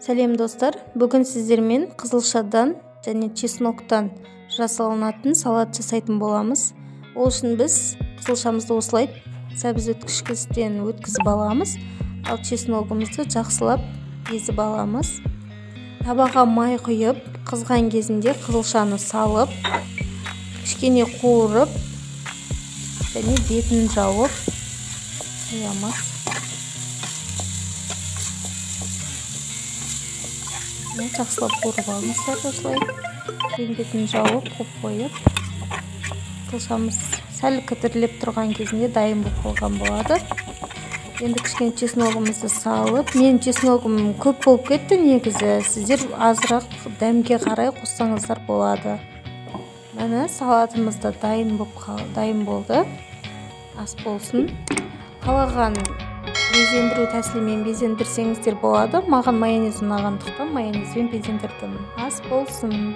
Сәлем достар, бүгін сіздермен қызылшадан және чесноктан жасалынатын салат жасайтын боламыз. Ол үшін біз қызылшамызды осылай сәбіз өткізгіштен өткізіп аламыз, ал чесногымызды жақсылап езіп аламыз. Табаға май құйып, қызған кезінде қызылшаны салып, кішкене қуырып және бетін жауып қоямыз. Жақсылап қуырып алыңыздар осылай. Бетін жауып қойып, қызылшамыз сәл кідірлеп тұрған кезінде дайын болып қалған болады. Енді кішкене чесногымызды салып, мен чесногым көп болып кетті негізі. Сіздер азырақ дәмге қарай қоссаңыздар болады. Міне салатымыз да дайын болды. Ас болсын. Қалаған безендіру тәсілімен безендірсеңіздер болады. Маған майонез ұнағандықтан майонезбен безендірдім. Ас болсын.